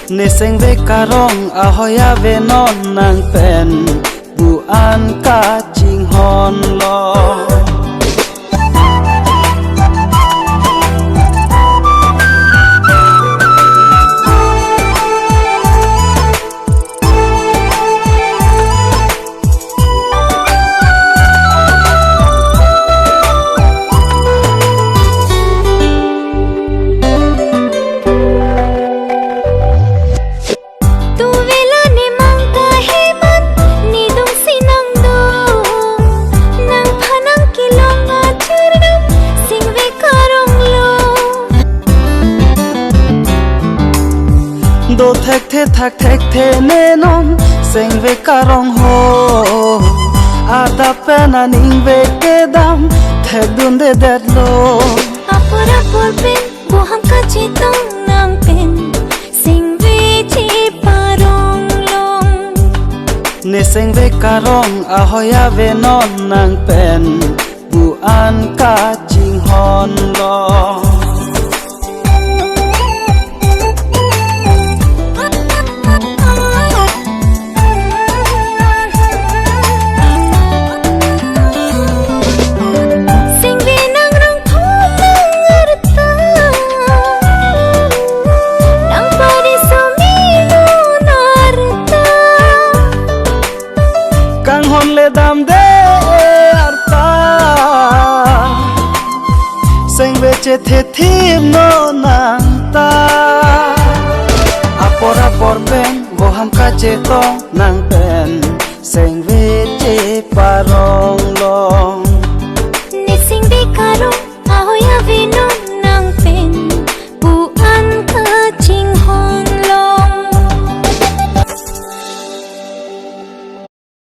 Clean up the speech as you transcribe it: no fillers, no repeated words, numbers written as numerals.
Niseng ve karong ahoya ve non nang pen bu an ka ching hon lo. Do thek the ne non seng ve karong ho ada pena ning ve ke dam the dun de det lo apor pen boham ka chitong nang pen seng ve chi parong long ne seng ve karong ahoya ve non nang pen bu an ka ching hon lo. Dam de arta seng ve che the thim no nang ta apor pen boham ka che to nang pen seng ve che parong long.